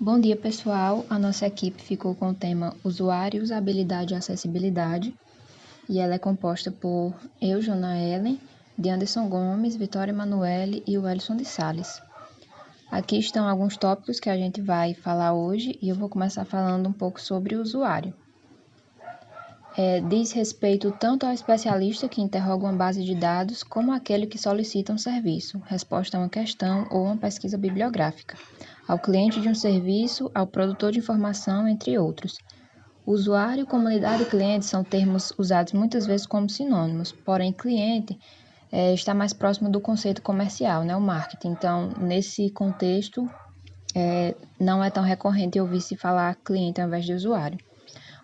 Bom dia, pessoal. A nossa equipe ficou com o tema Usuário, Usabilidade e Acessibilidade, e ela é composta por eu, Jona Ellen, de Anderson Gomes, Vitória Emanuele e Wellison de Sales. Aqui estão alguns tópicos que a gente vai falar hoje e eu vou começar falando um pouco sobre o usuário. Diz respeito tanto ao especialista que interroga uma base de dados como àquele que solicita um serviço, resposta a uma questão ou uma pesquisa bibliográfica, ao cliente de um serviço, ao produtor de informação, entre outros. Usuário, comunidade e cliente são termos usados muitas vezes como sinônimos, porém cliente está mais próximo do conceito comercial, o marketing. Então, nesse contexto, não é tão recorrente ouvir-se falar cliente ao invés de usuário.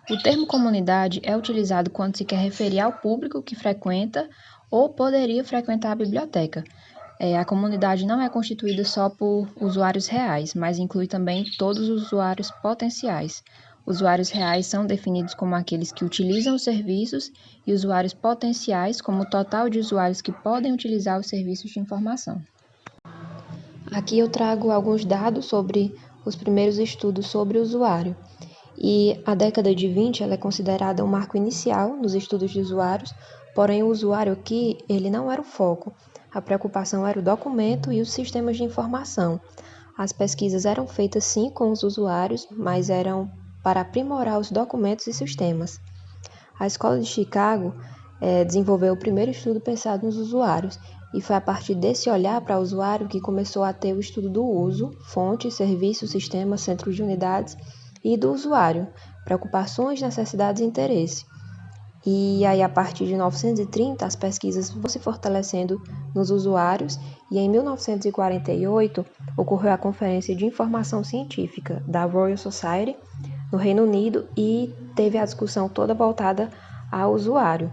O termo comunidade é utilizado quando se quer referir ao público que frequenta ou poderia frequentar a biblioteca. A comunidade não é constituída só por usuários reais, mas inclui também todos os usuários potenciais. Usuários reais são definidos como aqueles que utilizam os serviços e usuários potenciais como o total de usuários que podem utilizar os serviços de informação. Aqui eu trago alguns dados sobre os primeiros estudos sobre o usuário. E a década de 20 ela é considerada um marco inicial nos estudos de usuários, porém o usuário aqui ele não era o foco. A preocupação era o documento e os sistemas de informação. As pesquisas eram feitas sim com os usuários, mas eram para aprimorar os documentos e sistemas. A Escola de Chicago desenvolveu o primeiro estudo pensado nos usuários, e foi a partir desse olhar para o usuário que começou a ter o estudo do uso, fonte, serviço, sistema, centros de unidades, e do usuário, preocupações, necessidades e interesse. E aí, a partir de 1930, as pesquisas vão se fortalecendo nos usuários e em 1948 ocorreu a Conferência de Informação Científica da Royal Society no Reino Unido e teve a discussão toda voltada ao usuário.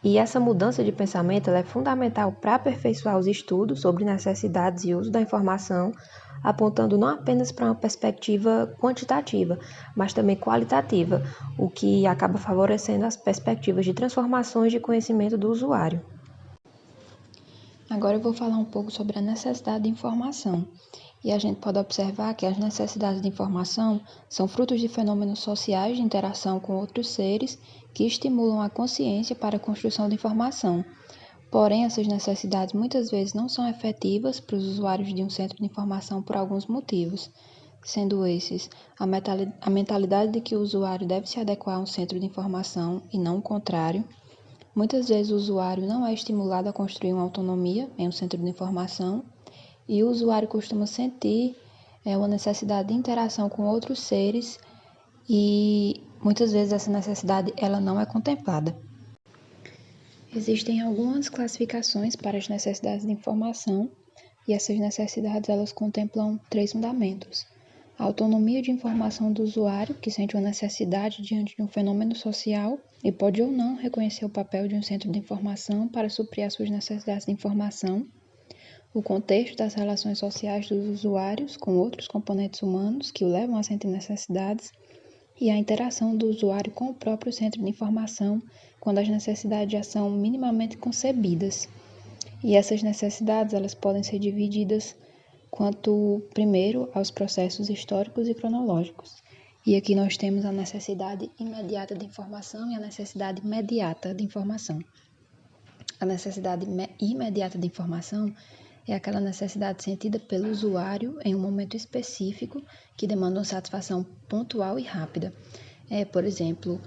E essa mudança de pensamento ela é fundamental para aperfeiçoar os estudos sobre necessidades e uso da informação, apontando não apenas para uma perspectiva quantitativa, mas também qualitativa, o que acaba favorecendo as perspectivas de transformações de conhecimento do usuário. Agora eu vou falar um pouco sobre a necessidade de informação. E a gente pode observar que as necessidades de informação são frutos de fenômenos sociais de interação com outros seres que estimulam a consciência para a construção de informação. Porém, essas necessidades muitas vezes não são efetivas para os usuários de um centro de informação por alguns motivos, sendo esses a mentalidade de que o usuário deve se adequar a um centro de informação e não o contrário. Muitas vezes o usuário não é estimulado a construir uma autonomia em um centro de informação e o usuário costuma sentir uma necessidade de interação com outros seres e muitas vezes essa necessidade ela não é contemplada. Existem algumas classificações para as necessidades de informação e essas necessidades elas contemplam 3 fundamentos. A autonomia de informação do usuário, que sente uma necessidade diante de um fenômeno social e pode ou não reconhecer o papel de um centro de informação para suprir as suas necessidades de informação. O contexto das relações sociais dos usuários com outros componentes humanos que o levam a sentir necessidades e a interação do usuário com o próprio centro de informação quando as necessidades já são minimamente concebidas. E essas necessidades elas podem ser divididas quanto, primeiro, aos processos históricos e cronológicos. E aqui nós temos a necessidade imediata de informação e a necessidade imediata de informação. A necessidade imediata de informação é aquela necessidade sentida pelo usuário em um momento específico que demanda uma satisfação pontual e rápida. Por exemplo,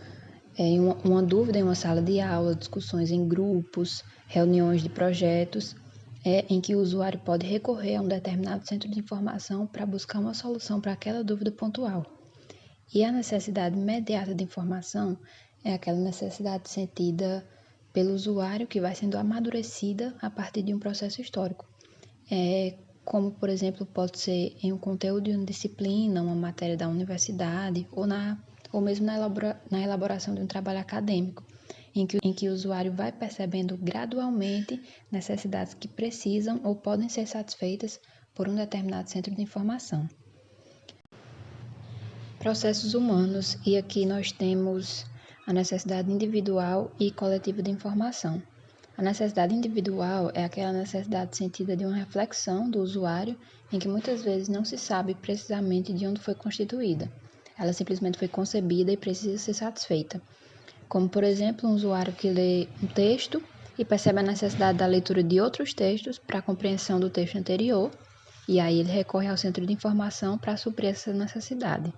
uma dúvida em uma sala de aula, discussões em grupos, reuniões de projetos, em que o usuário pode recorrer a um determinado centro de informação para buscar uma solução para aquela dúvida pontual. E a necessidade imediata de informação é aquela necessidade sentida pelo usuário que vai sendo amadurecida a partir de um processo histórico. Como, por exemplo, pode ser em um conteúdo de uma disciplina, uma matéria da universidade, ou mesmo na elaboração de um trabalho acadêmico, em que o usuário vai percebendo gradualmente necessidades que precisam ou podem ser satisfeitas por um determinado centro de informação. Processos humanos, e aqui nós temos a necessidade individual e coletiva de informação. A necessidade individual é aquela necessidade sentida de uma reflexão do usuário em que muitas vezes não se sabe precisamente de onde foi constituída. Ela simplesmente foi concebida e precisa ser satisfeita. Como, por exemplo, um usuário que lê um texto e percebe a necessidade da leitura de outros textos para a compreensão do texto anterior, e aí ele recorre ao centro de informação para suprir essa necessidade.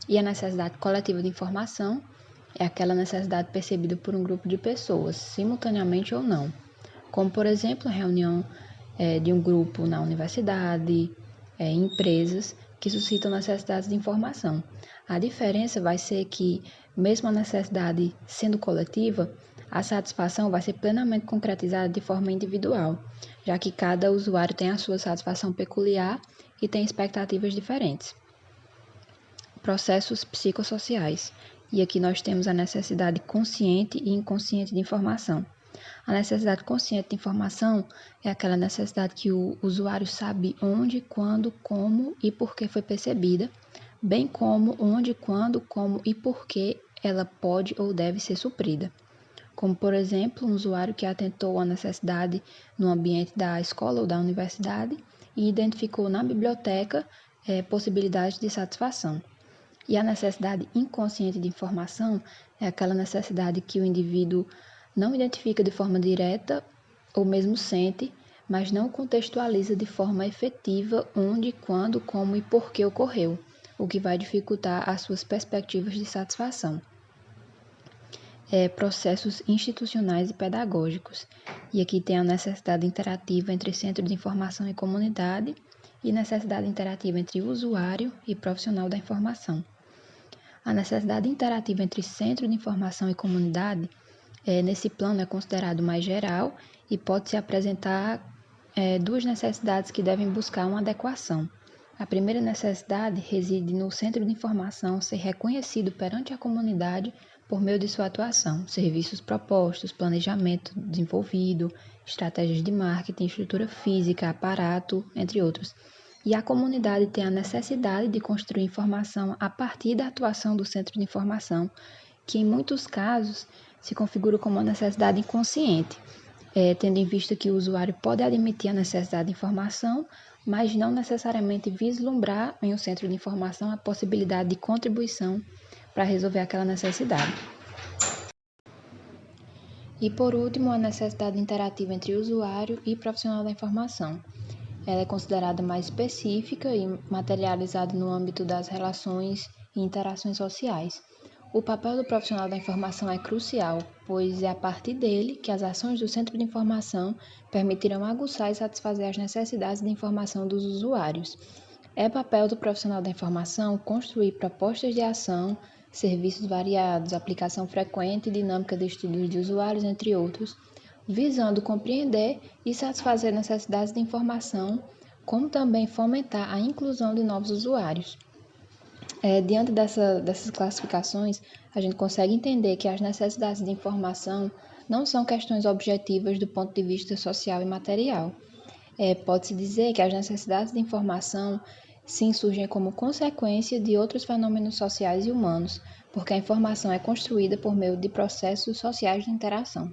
E a necessidade coletiva de informação é aquela necessidade percebida por um grupo de pessoas, simultaneamente ou não, como, por exemplo, a reunião de um grupo na universidade, empresas que suscitam necessidades de informação. A diferença vai ser que, mesmo a necessidade sendo coletiva, a satisfação vai ser plenamente concretizada de forma individual, já que cada usuário tem a sua satisfação peculiar e tem expectativas diferentes. Processos psicossociais. E aqui nós temos a necessidade consciente e inconsciente de informação. A necessidade consciente de informação é aquela necessidade que o usuário sabe onde, quando, como e por que foi percebida, bem como onde, quando, como e por que ela pode ou deve ser suprida. Como, por exemplo, um usuário que atentou à necessidade no ambiente da escola ou da universidade e identificou na biblioteca possibilidades de satisfação. E a necessidade inconsciente de informação é aquela necessidade que o indivíduo não identifica de forma direta ou mesmo sente, mas não contextualiza de forma efetiva onde, quando, como e por que ocorreu, o que vai dificultar as suas perspectivas de satisfação. Processos institucionais e pedagógicos. E aqui tem a necessidade interativa entre centro de informação e comunidade e necessidade interativa entre usuário e profissional da informação. A necessidade interativa entre centro de informação e comunidade, nesse plano, é considerado mais geral e pode se apresentar duas necessidades que devem buscar uma adequação. A primeira necessidade reside no centro de informação ser reconhecido perante a comunidade por meio de sua atuação, serviços propostos, planejamento desenvolvido, estratégias de marketing, estrutura física, aparato, entre outros. E a comunidade tem a necessidade de construir informação a partir da atuação do centro de informação, que em muitos casos se configura como uma necessidade inconsciente, tendo em vista que o usuário pode admitir a necessidade de informação, mas não necessariamente vislumbrar em um centro de informação a possibilidade de contribuição para resolver aquela necessidade. E por último, a necessidade interativa entre usuário e profissional da informação. Ela é considerada mais específica e materializada no âmbito das relações e interações sociais. O papel do profissional da informação é crucial, pois é a partir dele que as ações do centro de informação permitirão aguçar e satisfazer as necessidades de informação dos usuários. É papel do profissional da informação construir propostas de ação, serviços variados, aplicação frequente e dinâmica de estudos de usuários, entre outros, visando compreender e satisfazer necessidades de informação, como também fomentar a inclusão de novos usuários. Diante dessas classificações, a gente consegue entender que as necessidades de informação não são questões objetivas do ponto de vista social e material. Pode-se dizer que as necessidades de informação sim surgem como consequência de outros fenômenos sociais e humanos, porque a informação é construída por meio de processos sociais de interação.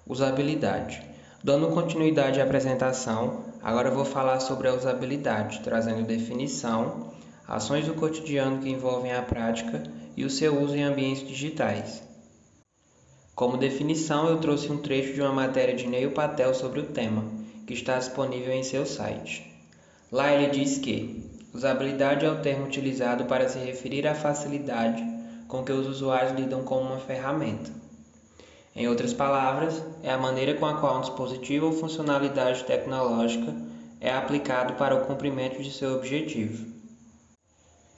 Usabilidade. Dando continuidade à apresentação, agora vou falar sobre a usabilidade, trazendo definição, ações do cotidiano que envolvem a prática e o seu uso em ambientes digitais. Como definição, eu trouxe um trecho de uma matéria de Neil Patel sobre o tema, que está disponível em seu site. Lá ele diz que usabilidade é o termo utilizado para se referir à facilidade com que os usuários lidam com uma ferramenta. Em outras palavras, é a maneira com a qual um dispositivo ou funcionalidade tecnológica é aplicado para o cumprimento de seu objetivo.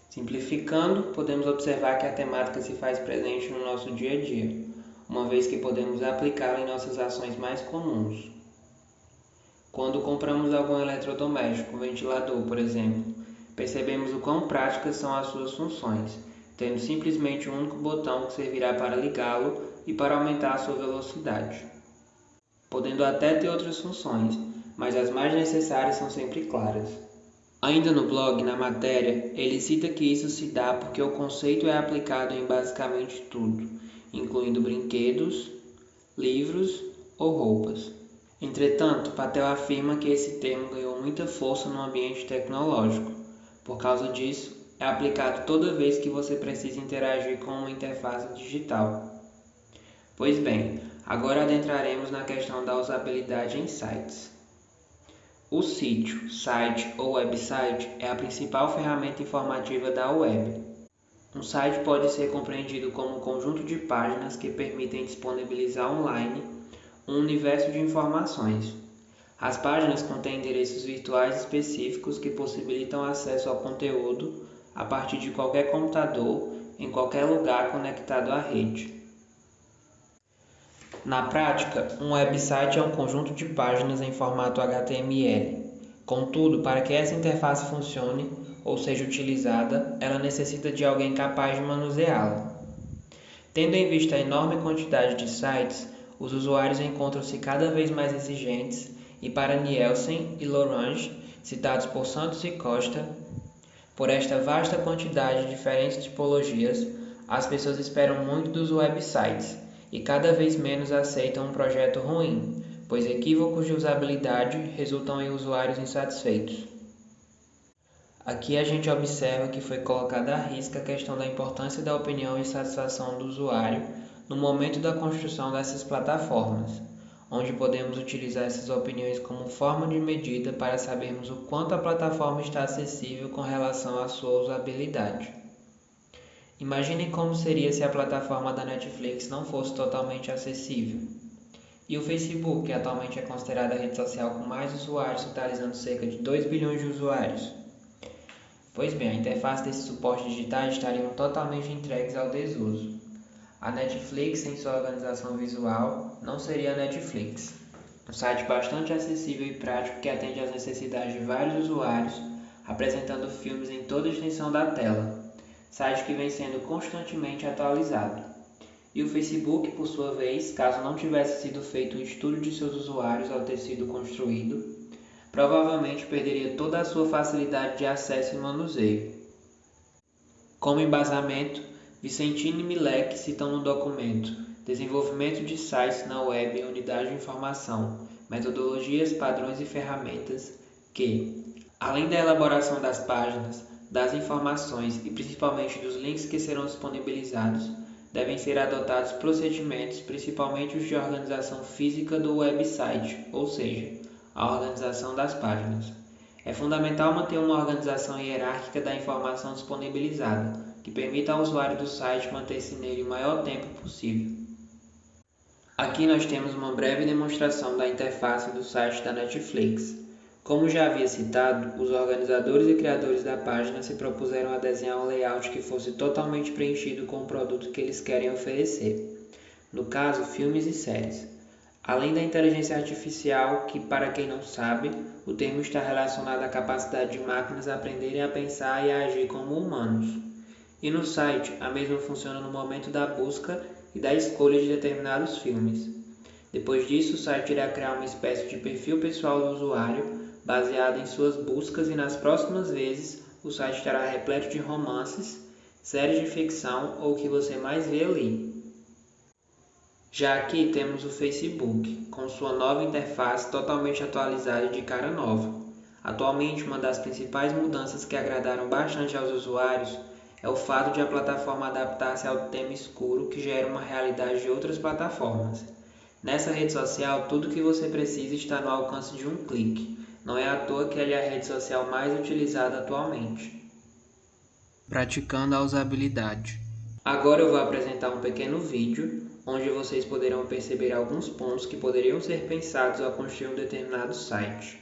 Simplificando, podemos observar que a temática se faz presente no nosso dia a dia, uma vez que podemos aplicá-la em nossas ações mais comuns. Quando compramos algum eletrodoméstico, um ventilador, por exemplo, percebemos o quão práticas são as suas funções, tendo simplesmente um único botão que servirá para ligá-lo e para aumentar a sua velocidade. Podendo até ter outras funções, mas as mais necessárias são sempre claras. Ainda no blog, na matéria, ele cita que isso se dá porque o conceito é aplicado em basicamente tudo, incluindo brinquedos, livros ou roupas. Entretanto, Patel afirma que esse termo ganhou muita força no ambiente tecnológico. Por causa disso, é aplicado toda vez que você precisa interagir com uma interface digital. Pois bem, agora adentraremos na questão da usabilidade em sites. O sítio, site ou website é a principal ferramenta informativa da web. Um site pode ser compreendido como um conjunto de páginas que permitem disponibilizar online um universo de informações. As páginas contêm endereços virtuais específicos que possibilitam acesso ao conteúdo a partir de qualquer computador, em qualquer lugar conectado à rede. Na prática, um website é um conjunto de páginas em formato HTML. Contudo, para que essa interface funcione ou seja utilizada, ela necessita de alguém capaz de manuseá-la. Tendo em vista a enorme quantidade de sites, os usuários encontram-se cada vez mais exigentes e, para Nielsen e Lorange, citados por Santos e Costa, por esta vasta quantidade de diferentes tipologias, as pessoas esperam muito dos websites e cada vez menos aceitam um projeto ruim, pois equívocos de usabilidade resultam em usuários insatisfeitos. Aqui a gente observa que foi colocada à risca a questão da importância da opinião e satisfação do usuário no momento da construção dessas plataformas, onde podemos utilizar essas opiniões como forma de medida para sabermos o quanto a plataforma está acessível com relação à sua usabilidade. Imaginem como seria se a plataforma da Netflix não fosse totalmente acessível. E o Facebook, que atualmente é considerada a rede social com mais usuários, totalizando cerca de 2 bilhões de usuários. Pois bem, a interface desses suportes digitais estariam totalmente entregues ao desuso. A Netflix, sem sua organização visual, não seria a Netflix. Um site bastante acessível e prático que atende às necessidades de vários usuários, apresentando filmes em toda a extensão da tela. Site que vem sendo constantemente atualizado. E o Facebook, por sua vez, caso não tivesse sido feito o estudo de seus usuários ao ter sido construído, provavelmente perderia toda a sua facilidade de acesso e manuseio. Como embasamento, Vicentini e Milek citam no documento Desenvolvimento de sites na web em unidade de informação, metodologias, padrões e ferramentas que, além da elaboração das páginas, das informações e principalmente dos links que serão disponibilizados, devem ser adotados procedimentos, principalmente os de organização física do website, ou seja, a organização das páginas. É fundamental manter uma organização hierárquica da informação disponibilizada, que permita ao usuário do site manter-se nele o maior tempo possível. Aqui nós temos uma breve demonstração da interface do site da Netflix. Como já havia citado, os organizadores e criadores da página se propuseram a desenhar um layout que fosse totalmente preenchido com o produto que eles querem oferecer. No caso, filmes e séries. Além da inteligência artificial, que, para quem não sabe, o termo está relacionado à capacidade de máquinas aprenderem a pensar e a agir como humanos. E no site, a mesma funciona no momento da busca e da escolha de determinados filmes. Depois disso, o site irá criar uma espécie de perfil pessoal do usuário, baseado em suas buscas, e nas próximas vezes, o site estará repleto de romances, séries de ficção ou o que você mais vê ali. Já aqui temos o Facebook, com sua nova interface totalmente atualizada e de cara nova. Atualmente, uma das principais mudanças que agradaram bastante aos usuários é o fato de a plataforma adaptar-se ao tema escuro que já era uma realidade de outras plataformas. Nessa rede social, tudo o que você precisa está no alcance de um clique. Não é à toa que ela é a rede social mais utilizada atualmente. Praticando a usabilidade. Agora eu vou apresentar um pequeno vídeo onde vocês poderão perceber alguns pontos que poderiam ser pensados ao construir um determinado site.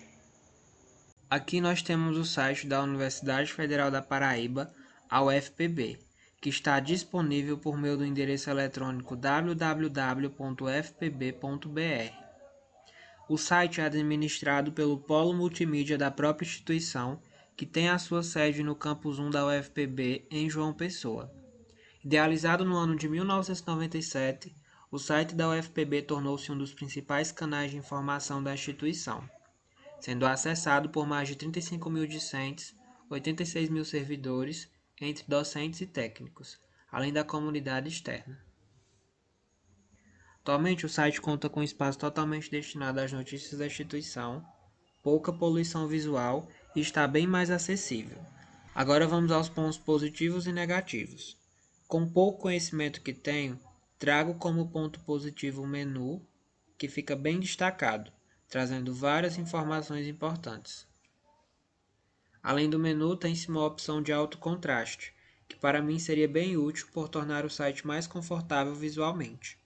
Aqui nós temos o site da Universidade Federal da Paraíba, a UFPB, que está disponível por meio do endereço eletrônico www.ufpb.br. O site é administrado pelo Polo Multimídia da própria instituição, que tem a sua sede no Campus 1 da UFPB, em João Pessoa. Idealizado no ano de 1997, o site da UFPB tornou-se um dos principais canais de informação da instituição, sendo acessado por mais de 35 mil discentes, 86 mil servidores, entre docentes e técnicos, além da comunidade externa. Atualmente, o site conta com um espaço totalmente destinado às notícias da instituição, pouca poluição visual e está bem mais acessível. Agora vamos aos pontos positivos e negativos. Com pouco conhecimento que tenho, trago como ponto positivo o menu, que fica bem destacado, trazendo várias informações importantes. Além do menu, tem-se uma opção de alto contraste, que para mim seria bem útil por tornar o site mais confortável visualmente.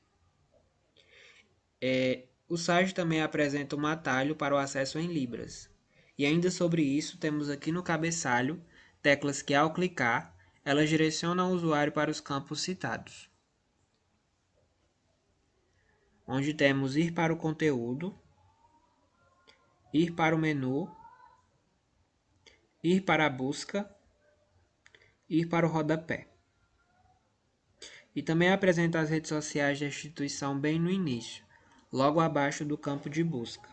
O site também apresenta um atalho para o acesso em Libras. E ainda sobre isso, temos aqui no cabeçalho teclas que, ao clicar, elas direcionam o usuário para os campos citados, onde temos ir para o conteúdo, ir para o menu, ir para a busca, ir para o rodapé. E também apresenta as redes sociais da instituição bem no início, logo abaixo do campo de busca.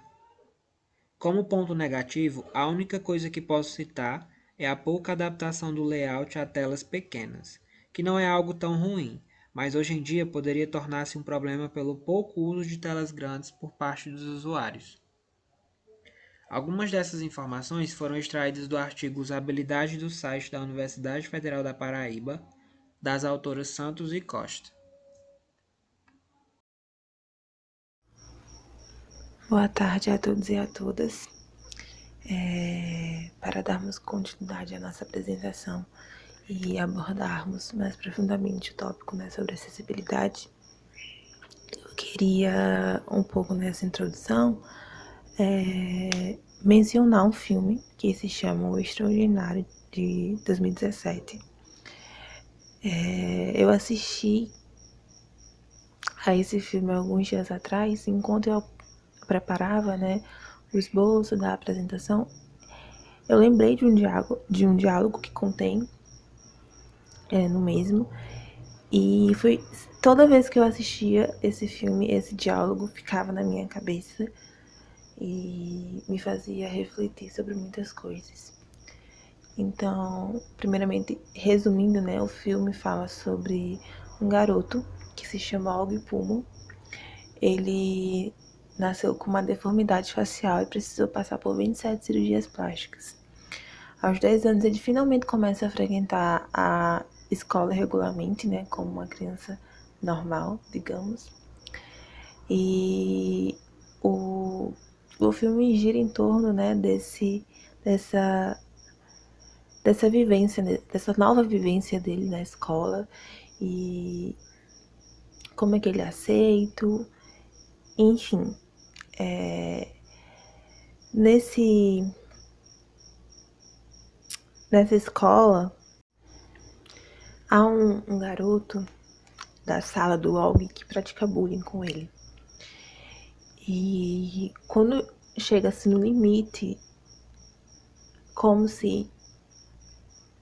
Como ponto negativo, a única coisa que posso citar é a pouca adaptação do layout a telas pequenas, que não é algo tão ruim, mas hoje em dia poderia tornar-se um problema pelo pouco uso de telas grandes por parte dos usuários. Algumas dessas informações foram extraídas do artigo Usabilidade do site da Universidade Federal da Paraíba, das autoras Santos e Costa. Boa tarde a todos e a todas. Para darmos continuidade à nossa apresentação e abordarmos mais profundamente o tópico, né, sobre acessibilidade, eu queria um pouco nessa introdução mencionar um filme que se chama O Extraordinário, de 2017. Eu assisti a esse filme alguns dias atrás, enquanto eu preparava, né, o esboço da apresentação. Eu lembrei de um diálogo que contém no mesmo, e foi toda vez que eu assistia esse filme, esse diálogo ficava na minha cabeça e me fazia refletir sobre muitas coisas. Então, primeiramente, resumindo, né, o filme fala sobre um garoto que se chama Og Pumo. Ele nasceu com uma deformidade facial e precisou passar por 27 cirurgias plásticas. Aos 10 anos, ele finalmente começa a frequentar a escola regularmente, né, como uma criança normal, digamos. E o filme gira em torno, né, dessa vivência, dessa nova vivência dele na escola e como é que ele é aceito, enfim. Nessa escola, há um garoto da sala do Og que pratica bullying com ele. E quando chega-se no limite, como se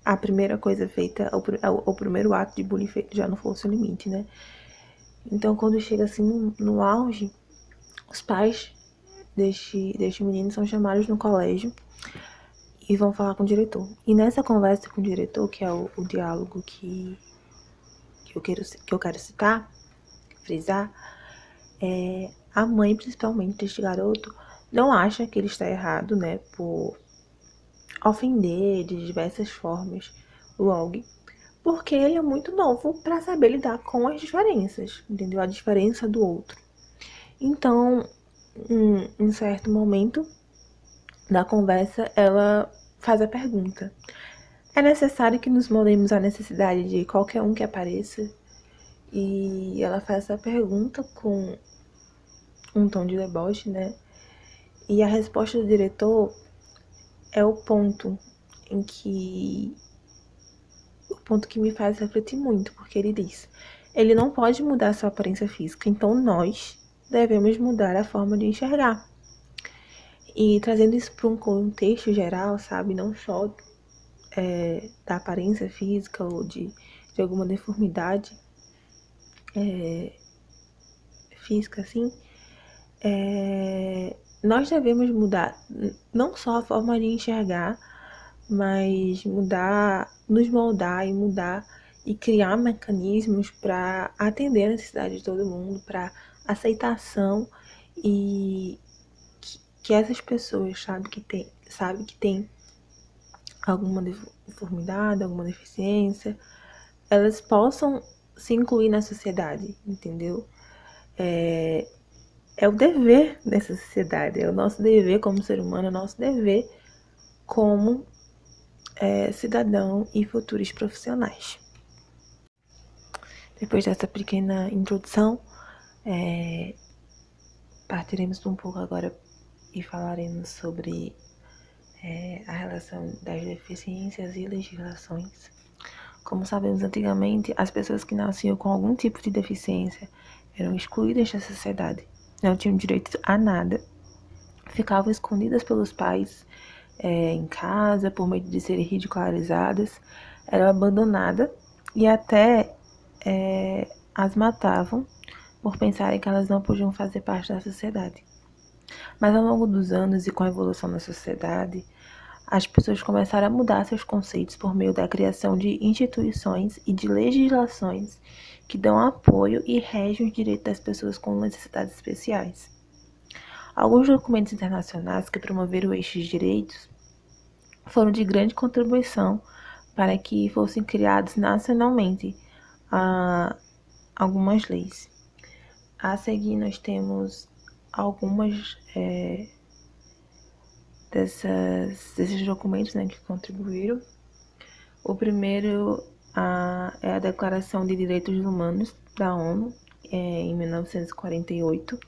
a primeira coisa feita, o primeiro ato de bullying feito já não fosse o limite, né? Então, quando chega assim no auge, os pais deste menino são chamados no colégio e vão falar com o diretor. E nessa conversa com o diretor, que é o diálogo que eu quero citar, frisar, a mãe, principalmente deste garoto, não acha que ele está errado, né, por ofender de diversas formas o Og, porque ele é muito novo para saber lidar com as diferenças, entendeu? A diferença do outro. Então, em certo momento da conversa, ela faz a pergunta: é necessário que nos moldemos à necessidade de qualquer um que apareça? E ela faz essa pergunta com um tom de deboche, né? E a resposta do diretor é o ponto que me faz refletir muito, porque ele diz: ele não pode mudar sua aparência física, então nós devemos mudar a forma de enxergar. E trazendo isso para um contexto geral, sabe, não só da aparência física ou de alguma deformidade física, assim, nós devemos mudar não só a forma de enxergar, mas nos moldar e mudar e criar mecanismos para atender a necessidade de todo mundo, para aceitação e que essas pessoas sabe que tem alguma deformidade, alguma deficiência, elas possam se incluir na sociedade, entendeu? É o dever dessa sociedade, é o nosso dever como ser humano, é o nosso dever como cidadão e futuros profissionais. Depois dessa pequena introdução, partiremos um pouco agora e falaremos sobre a relação das deficiências e legislações. Como sabemos, antigamente, as pessoas que nasciam com algum tipo de deficiência eram excluídas da sociedade, não tinham direito a nada, ficavam escondidas pelos pais em casa, por medo de serem ridicularizadas, eram abandonadas e até as matavam por pensarem que elas não podiam fazer parte da sociedade. Mas ao longo dos anos e com a evolução da sociedade, as pessoas começaram a mudar seus conceitos por meio da criação de instituições e de legislações que dão apoio e regem os direitos das pessoas com necessidades especiais. Alguns documentos internacionais que promoveram estes direitos foram de grande contribuição para que fossem criados nacionalmente algumas leis. A seguir, nós temos algumas desses documentos, né, que contribuíram. O primeiro é a Declaração de Direitos Humanos da ONU, em 1948.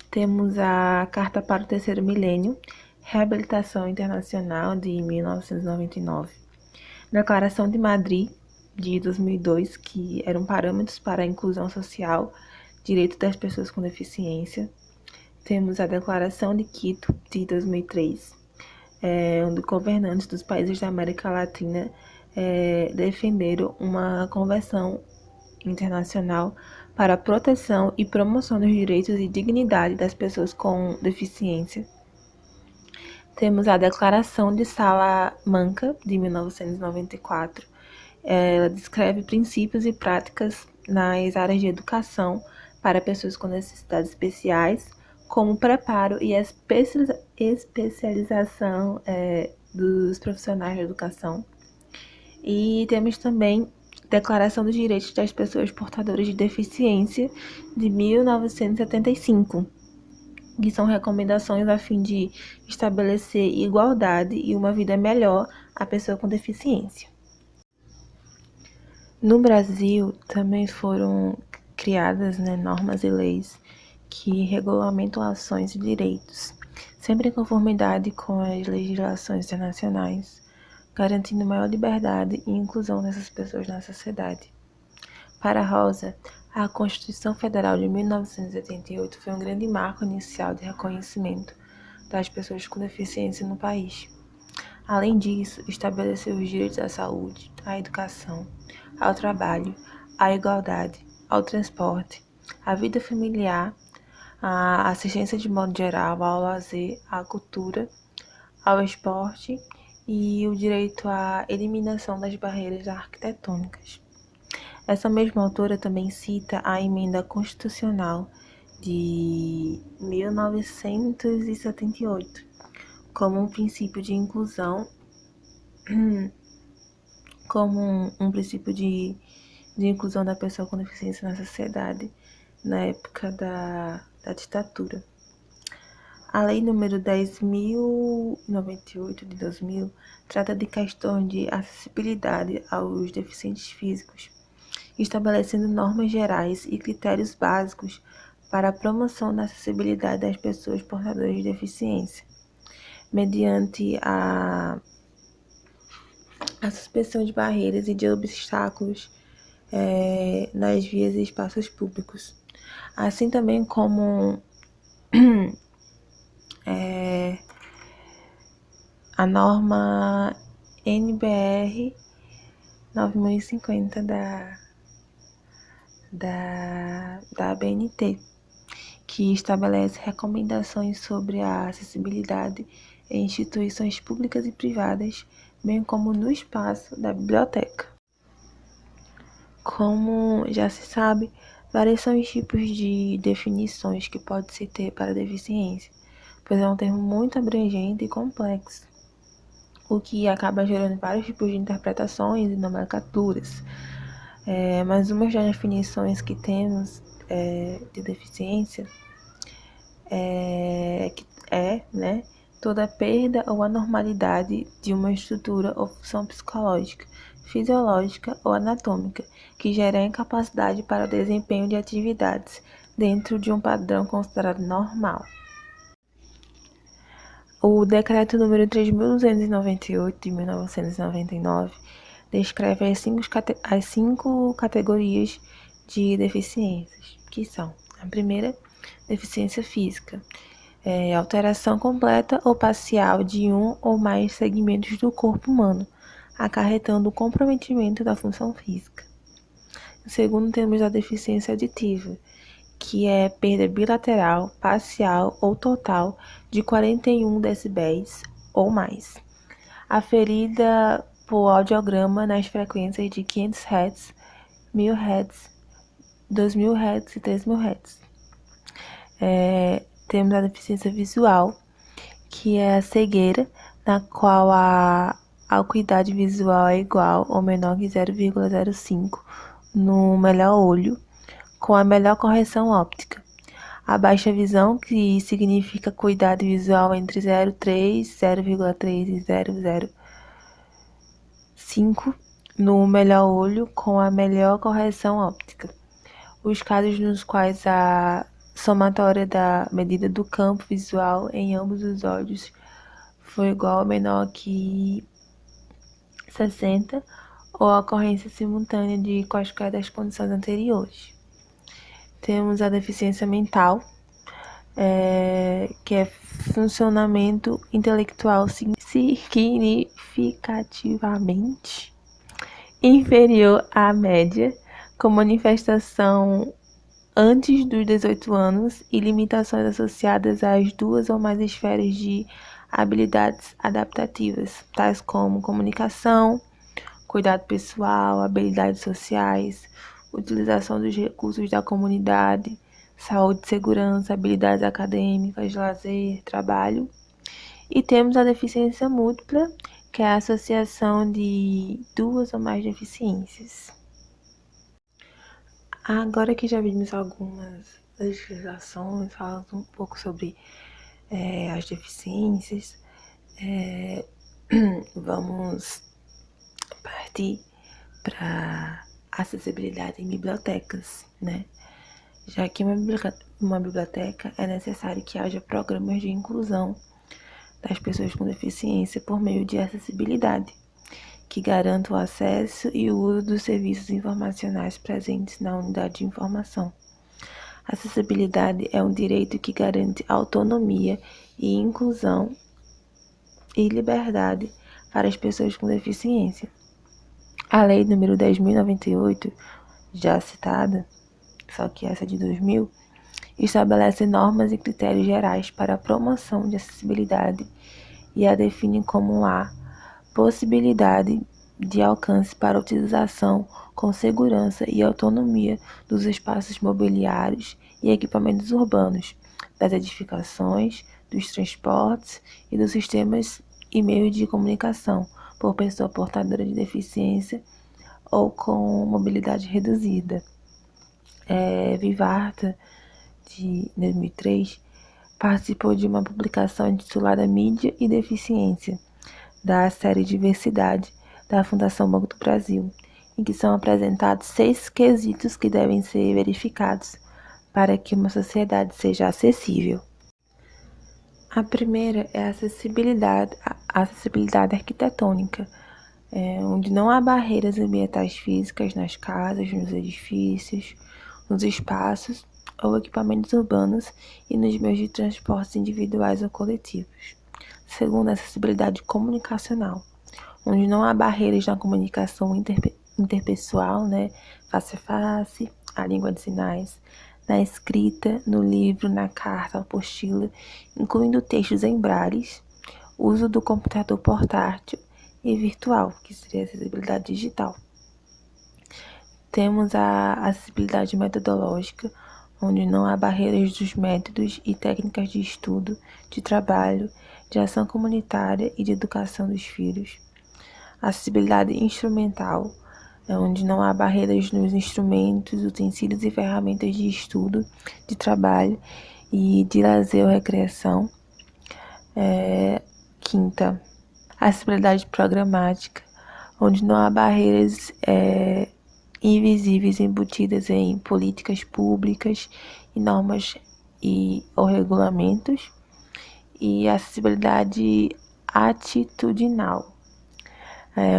Temos a Carta para o Terceiro Milênio, Reabilitação Internacional, de 1999. Declaração de Madrid, de 2002, que eram parâmetros para a inclusão social, direito das pessoas com deficiência. Temos a Declaração de Quito, de 2003, onde governantes dos países da América Latina defenderam uma convenção internacional para a proteção e promoção dos direitos e dignidade das pessoas com deficiência. Temos a Declaração de Salamanca, de 1994. Ela descreve princípios e práticas nas áreas de educação para pessoas com necessidades especiais, como preparo e especialização dos profissionais de educação. E temos também Declaração dos Direitos das Pessoas Portadoras de Deficiência, de 1975, que são recomendações a fim de estabelecer igualdade e uma vida melhor à pessoa com deficiência. No Brasil, também foram criadas, normas e leis que regulamentam ações e direitos, sempre em conformidade com as legislações internacionais, garantindo maior liberdade e inclusão dessas pessoas na sociedade. Para Rosa, a Constituição Federal de 1988 foi um grande marco inicial de reconhecimento das pessoas com deficiência no país. Além disso, estabeleceu os direitos à saúde, à educação, ao trabalho, à igualdade, ao transporte, à vida familiar, à assistência de modo geral, ao lazer, à cultura, ao esporte e o direito à eliminação das barreiras arquitetônicas. Essa mesma autora também cita a Emenda Constitucional de 1978 como um princípio de inclusão, como um princípio de inclusão da pessoa com deficiência na sociedade na época da ditadura. A Lei número 10.098 de 2000 trata de questões de acessibilidade aos deficientes físicos, estabelecendo normas gerais e critérios básicos para a promoção da acessibilidade das pessoas portadoras de deficiência, mediante a suspensão de barreiras e de obstáculos nas vias e espaços públicos, assim também como a norma NBR 9050 da ABNT, que estabelece recomendações sobre a acessibilidade em instituições públicas e privadas, bem como no espaço da biblioteca. Como já se sabe, Vários são os tipos de definições que pode-se ter para deficiência, pois é um termo muito abrangente e complexo, o que acaba gerando vários tipos de interpretações e nomenclaturas. Mas uma das definições que temos de deficiência né, toda perda ou anormalidade de uma estrutura ou função psicológica, fisiológica ou anatômica, que gera incapacidade para o desempenho de atividades dentro de um padrão considerado normal. O Decreto número 3.298 de 1999 descreve as cinco categorias de deficiências, que são: a primeira, deficiência física, alteração completa ou parcial de um ou mais segmentos do corpo humano, acarretando o comprometimento da função física. No segundo, temos a deficiência auditiva, que é perda bilateral, parcial ou total de 41 decibéis ou mais, aferida por audiograma nas frequências de 500 Hz, 1000 Hz, 2000 Hz e 3000 Hz. Temos a deficiência visual, que é a cegueira, na qual a acuidade visual é igual ou menor que 0,05 no melhor olho, com a melhor correção óptica. A baixa visão, que significa acuidade visual entre 0,3, 0,3 e 0,05 no melhor olho, com a melhor correção óptica. Os casos nos quais a somatória da medida do campo visual em ambos os olhos foi igual ou menor que 60, ou a ocorrência simultânea de quaisquer das condições anteriores. Temos a deficiência mental, que é funcionamento intelectual significativamente inferior à média, com manifestação antes dos 18 anos e limitações associadas às duas ou mais esferas de habilidades adaptativas, tais como comunicação, cuidado pessoal, habilidades sociais, utilização dos recursos da comunidade, saúde e segurança, habilidades acadêmicas, lazer, trabalho. E temos a deficiência múltipla, que é a associação de duas ou mais deficiências. Agora que já vimos algumas legislações, falando um pouco sobre as deficiências, vamos partir para acessibilidade em bibliotecas, né? Já que uma biblioteca é necessário que haja programas de inclusão das pessoas com deficiência por meio de acessibilidade, que garanta o acesso e o uso dos serviços informacionais presentes na unidade de informação. Acessibilidade é um direito que garante autonomia e inclusão e liberdade para as pessoas com deficiência. A Lei número 10.098, já citada, só que essa é de 2000, estabelece normas e critérios gerais para a promoção de acessibilidade e a define como a possibilidade de alcance para a utilização com segurança e autonomia dos espaços mobiliários e equipamentos urbanos, das edificações, dos transportes e dos sistemas e meios de comunicação por pessoa portadora de deficiência ou com mobilidade reduzida. Vivarta, de 2003, participou de uma publicação intitulada Mídia e Deficiência, da série Diversidade, da Fundação Banco do Brasil, em que são apresentados 6 quesitos que devem ser verificados para que uma sociedade seja acessível. A primeira é a acessibilidade arquitetônica, onde não há barreiras ambientais físicas nas casas, nos edifícios, nos espaços ou equipamentos urbanos e nos meios de transportes individuais ou coletivos. Segundo, a acessibilidade comunicacional, onde não há barreiras na comunicação interpessoal, né, face a face, a língua de sinais, na escrita, no livro, na carta, apostila, incluindo textos em braille, uso do computador portátil e virtual, que seria a acessibilidade digital. Temos a acessibilidade metodológica, onde não há barreiras dos métodos e técnicas de estudo, de trabalho, de ação comunitária e de educação dos filhos. Acessibilidade instrumental, onde não há barreiras nos instrumentos, utensílios e ferramentas de estudo, de trabalho e de lazer ou recreação. Quinta, acessibilidade programática, onde não há barreiras invisíveis embutidas em políticas públicas e normas ou regulamentos. E acessibilidade atitudinal,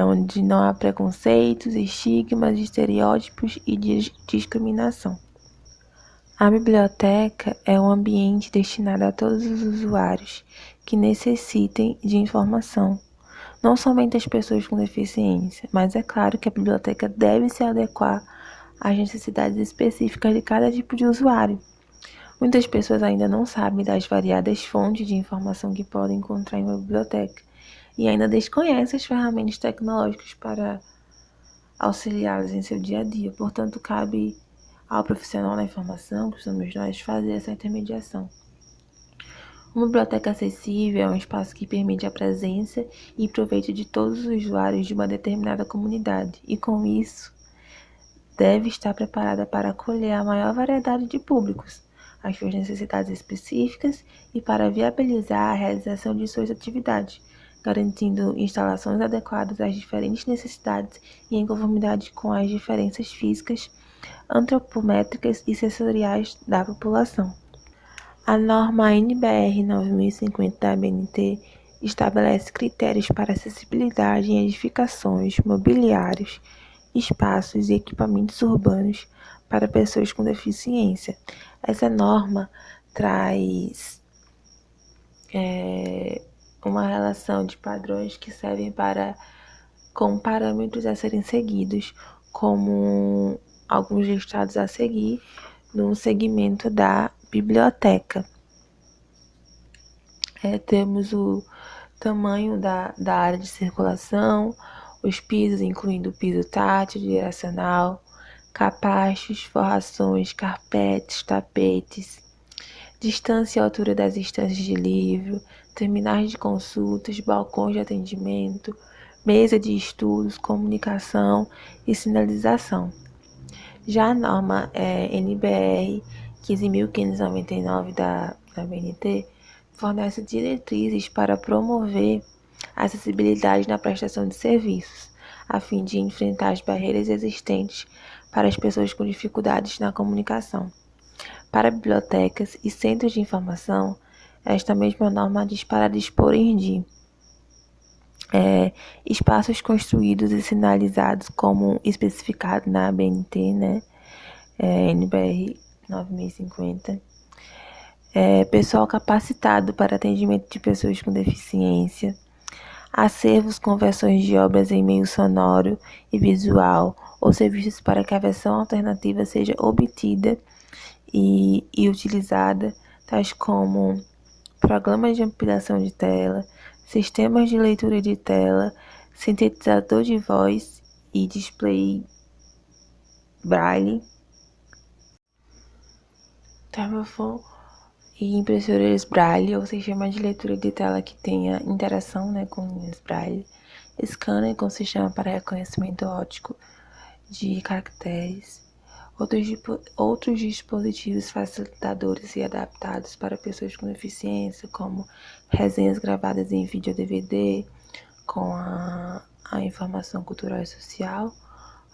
onde não há preconceitos, estigmas, estereótipos e discriminação. A biblioteca é um ambiente destinado a todos os usuários que necessitem de informação, não somente as pessoas com deficiência, mas é claro que a biblioteca deve se adequar às necessidades específicas de cada tipo de usuário. Muitas pessoas ainda não sabem das variadas fontes de informação que podem encontrar em uma biblioteca e ainda desconhecem as ferramentas tecnológicas para auxiliá-los em seu dia a dia. Portanto, cabe ao profissional da informação, que somos nós, fazer essa intermediação. Uma biblioteca acessível é um espaço que permite a presença e proveito de todos os usuários de uma determinada comunidade e, com isso, deve estar preparada para acolher a maior variedade de públicos, as suas necessidades específicas e para viabilizar a realização de suas atividades, garantindo instalações adequadas às diferentes necessidades e em conformidade com as diferenças físicas, antropométricas e sensoriais da população. A norma NBR 9050 da ABNT estabelece critérios para acessibilidade em edificações, mobiliários, espaços e equipamentos urbanos para pessoas com deficiência. Essa norma traz uma relação de padrões que servem com parâmetros a serem seguidos, como alguns listados a seguir no segmento da biblioteca. Temos o tamanho da área de circulação, os pisos, incluindo o piso tátil, direcional, capachos, forrações, carpetes, tapetes, distância e altura das estantes de livro, terminais de consultas, balcões de atendimento, mesa de estudos, comunicação e sinalização. Já a norma NBR 15.599 da ABNT fornece diretrizes para promover a acessibilidade na prestação de serviços, a fim de enfrentar as barreiras existentes para as pessoas com dificuldades na comunicação. Para bibliotecas e centros de informação, esta mesma norma diz para disporem de espaços construídos e sinalizados como especificado na ABNT, NBR 9050, pessoal capacitado para atendimento de pessoas com deficiência, acervos com versões de obras em meio sonoro e visual ou serviços para que a versão alternativa seja obtida e utilizada, tais como programas de ampliação de tela, sistemas de leitura de tela, sintetizador de voz e display braille, termofone e impressoras braille, ou sistema de leitura de tela que tenha interação com linhas braille, scanner com sistema para reconhecimento óptico de caracteres, outros dispositivos facilitadores e adaptados para pessoas com deficiência, como resenhas gravadas em vídeo ou DVD, com a informação cultural e social,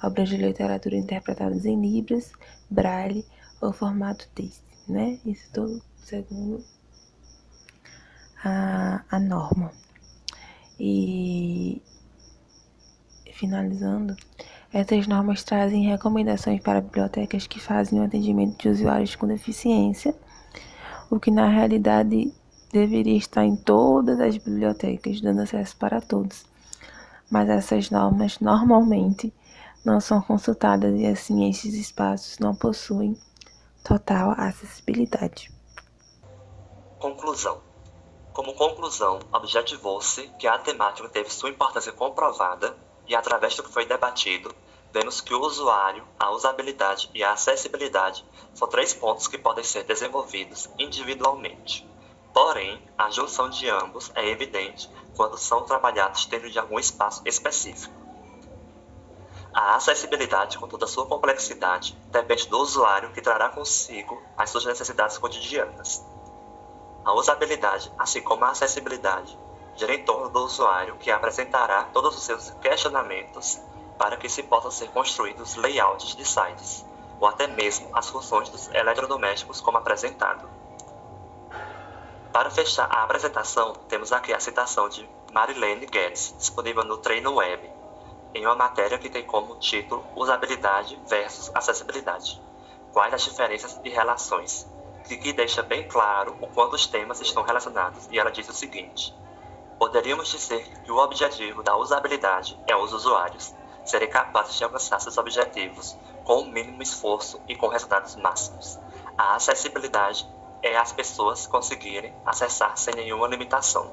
obras de literatura interpretadas em libras, braille ou formato texto, Isso tudo segundo a norma. E finalizando, essas normas trazem recomendações para bibliotecas que fazem o atendimento de usuários com deficiência, o que na realidade deveria estar em todas as bibliotecas, dando acesso para todos. Mas essas normas normalmente não são consultadas e assim esses espaços não possuem total acessibilidade. Conclusão. Como conclusão, objetivou-se que a temática teve sua importância comprovada e, através do que foi debatido, vemos que o usuário, a usabilidade e a acessibilidade são 3 pontos que podem ser desenvolvidos individualmente. Porém, a junção de ambos é evidente quando são trabalhados dentro de algum espaço específico. A acessibilidade, com toda a sua complexidade, depende do usuário que trará consigo as suas necessidades cotidianas. A usabilidade, assim como a acessibilidade, gira em torno do usuário que apresentará todos os seus questionamentos para que se possam ser construídos layouts de sites, ou até mesmo as funções dos eletrodomésticos como apresentado. Para fechar a apresentação, temos aqui a citação de Marilene Guedes, disponível no Treino Web, em uma matéria que tem como título Usabilidade versus Acessibilidade. Quais as diferenças e relações? Que deixa bem claro o quanto os temas estão relacionados, e ela diz o seguinte: poderíamos dizer que o objetivo da usabilidade é os usuários serem capazes de alcançar seus objetivos com o mínimo esforço e com resultados máximos. A acessibilidade é as pessoas conseguirem acessar sem nenhuma limitação.